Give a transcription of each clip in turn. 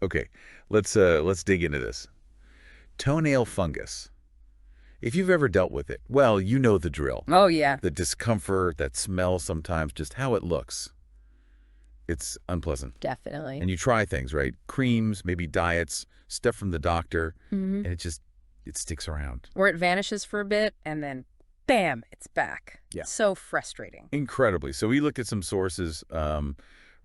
Okay, let's dig into this. Toenail fungus. If you've ever dealt with it, well, you know the drill. Oh, yeah, The discomfort, that smell sometimes, just how it looks. It's unpleasant. definitely. And you try things, right? Creams, maybe diets, stuff from the doctor, Hmm. and it sticks around. Or it vanishes for a bit and then bam, it's back. Yeah. So frustrating. Incredibly. So we looked at some sources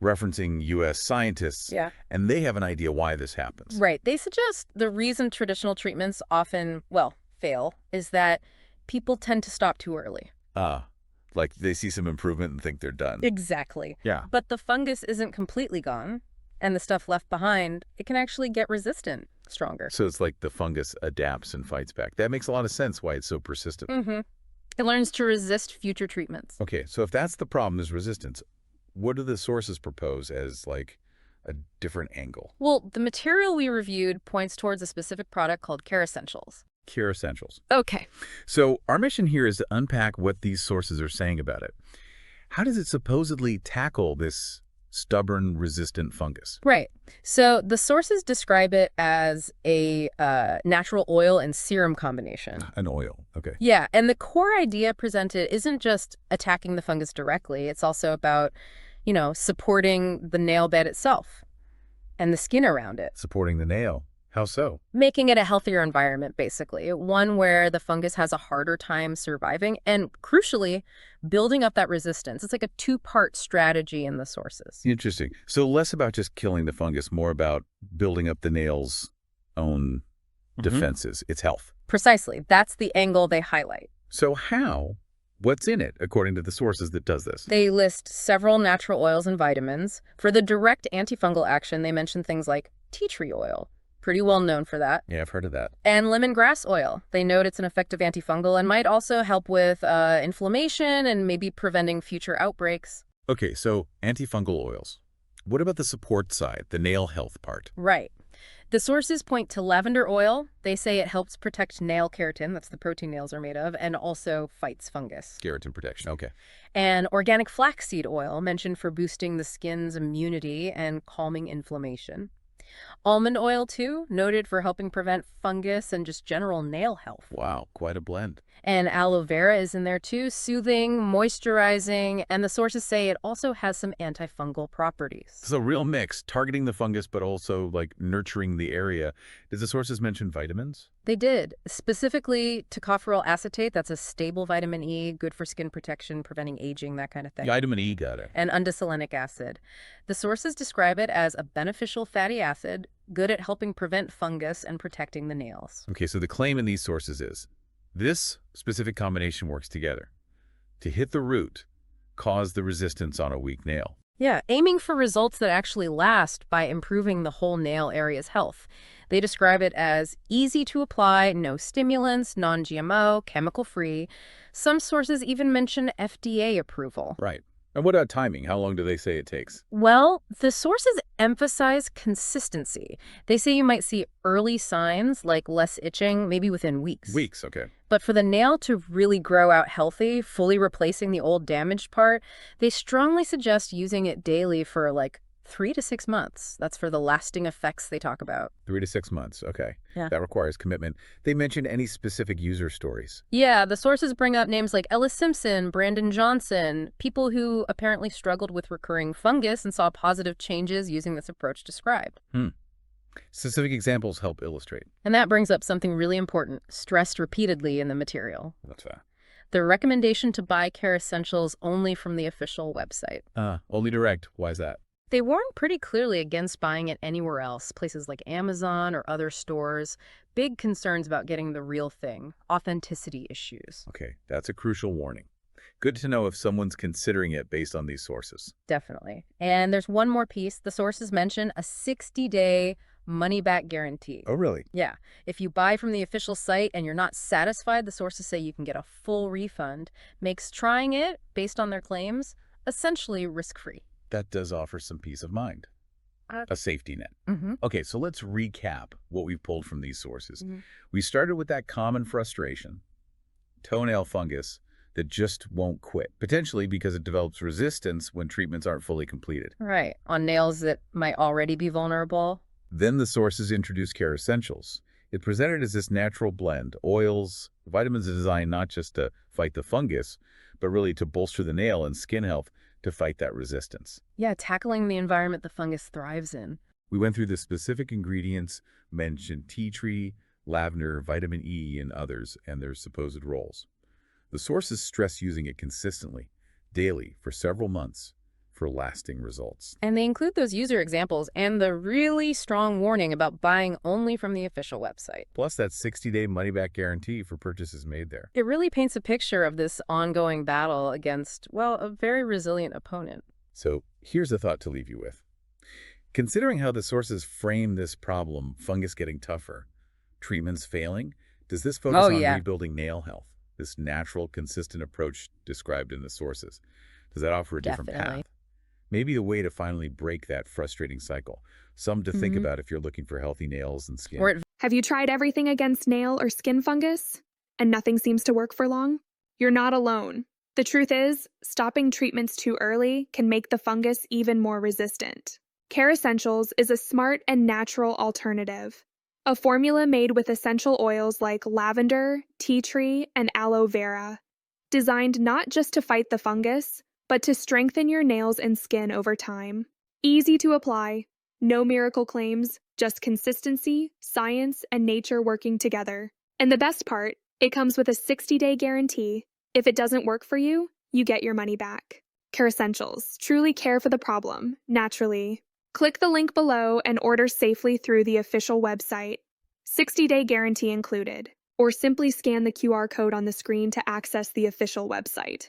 referencing U.S. scientists, Yeah. and they have an idea why this happens. Right. They suggest the reason traditional treatments often, well, fail is that people tend to stop too early. Like they see some improvement and think they're done. Exactly. Yeah. But the fungus isn't completely gone, and the stuff left behind, it can actually get resistant stronger. So it's like the fungus adapts and fights back. That makes a lot of sense why it's so persistent. Mm-hmm. It learns to resist future treatments. Okay, so if that's the problem, is resistance, what do the sources propose as like a different angle? Well, the material we reviewed points towards a specific product called Kerassentials. Kerassentials. Okay. So our mission here is to unpack what these sources are saying about it. How does it supposedly tackle this stubborn, resistant fungus? Right. So the sources describe it as a natural oil and serum combination. An oil. Okay. Yeah, and the core idea presented isn't just attacking the fungus directly. It's also about, supporting the nail bed itself and the skin around it. Supporting the nail. How so? Making it a healthier environment, basically. One where the fungus has a harder time surviving and, crucially, building up that resistance. It's like a two-part strategy in the sources. Interesting. So less about just killing the fungus, more about building up the nail's own defenses, its health. Precisely. That's the angle they highlight. So how? What's in it, according to the sources that does this? They list several natural oils and vitamins. For the direct antifungal action, they mention things like tea tree oil. Pretty well known for that. Yeah, I've heard of that. And lemongrass oil. They note it's an effective antifungal and might also help with inflammation and maybe preventing future outbreaks. Okay, so antifungal oils. What about the support side, the nail health part? Right. The sources point to lavender oil. They say it helps protect nail keratin, that's the protein nails are made of, and also fights fungus. Keratin protection, okay. And organic flaxseed oil, mentioned for boosting the skin's immunity and calming inflammation. Almond oil, too, noted for helping prevent fungus and just general nail health. Wow, quite a blend. And aloe vera is in there, too, soothing, moisturizing, and the sources say it also has some antifungal properties. So real mix, targeting the fungus, but also like nurturing the area. Did the sources mention vitamins? They did, specifically tocopherol acetate. That's a stable vitamin E, good for skin protection, preventing aging, that kind of thing. Vitamin E, got it. And undesolenic acid. The sources describe it as a beneficial fatty acid, good at helping prevent fungus and protecting the nails. Okay, so the claim in these sources is, this specific combination works together to hit the root, cause the resistance on a weak nail. Yeah, aiming for results that actually last by improving the whole nail area's health. They describe it as easy to apply, no stimulants, non-GMO, chemical-free. Some sources even mention FDA approval. Right. And what about timing? How long do they say it takes? Well, the sources emphasize consistency. They say you might see early signs like less itching, maybe within weeks. Weeks, okay. But for the nail to really grow out healthy, fully replacing the old damaged part, they strongly suggest using it daily for like 3 to 6 months. That's for the lasting effects they talk about. 3 to 6 months, okay. Yeah. That requires commitment. They mentioned any specific user stories? Yeah, the sources bring up names like Ellis Simpson, Brandon Johnson, people who apparently struggled with recurring fungus and saw positive changes using this approach described. Specific examples help illustrate. And that brings up something really important, stressed repeatedly in the material. What's that? The recommendation to buy Kerassentials only from the official website. Only direct. Why is that? They warn pretty clearly against buying it anywhere else, places like Amazon or other stores. Big concerns about getting the real thing, authenticity issues. Okay, that's a crucial warning. Good to know if someone's considering it based on these sources. Definitely. And there's one more piece. The sources mention a 60-day money-back guarantee. Oh, really? Yeah. If you buy from the official site and you're not satisfied, the sources say you can get a full refund. Makes trying it, based on their claims, essentially risk-free. That does offer some peace of mind. A safety net. Mm-hmm. Okay, so let's recap what we've pulled from these sources. Mm-hmm. We started with that common frustration, toenail fungus that just won't quit, potentially because it develops resistance when treatments aren't fully completed. Right. On nails that might already be vulnerable. Then the sources introduced Kerassentials. It presented as this natural blend, oils, vitamins designed not just to fight the fungus, but really to bolster the nail and skin health to fight that resistance. Yeah, tackling the environment the fungus thrives in. We went through the specific ingredients, mentioned tea tree, lavender, vitamin E, and others, and their supposed roles. The sources stress using it consistently, daily, for several months, for lasting results. And they include those user examples and the really strong warning about buying only from the official website. Plus that 60-day money-back guarantee for purchases made there. It really paints a picture of this ongoing battle against, well, a very resilient opponent. So here's a thought to leave you with. Considering how the sources frame this problem, fungus getting tougher, treatments failing, does this focus on rebuilding nail health, this natural, consistent approach described in the sources? Does that offer a different path? Maybe a way to finally break that frustrating cycle. Some to think about if you're looking for healthy nails and skin. Have you tried everything against nail or skin fungus and nothing seems to work for long? You're not alone. The truth is, stopping treatments too early can make the fungus even more resistant. Kerassentials is a smart and natural alternative. A formula made with essential oils like lavender, tea tree, and aloe vera, designed not just to fight the fungus, but to strengthen your nails and skin over time. Easy to apply, no miracle claims, just consistency, science, and nature working together. And the best part, it comes with a 60-day guarantee. If it doesn't work for you, you get your money back. Kerassentials, truly care for the problem, naturally. Click the link below and order safely through the official website. 60-day guarantee included. Or simply scan the QR code on the screen to access the official website.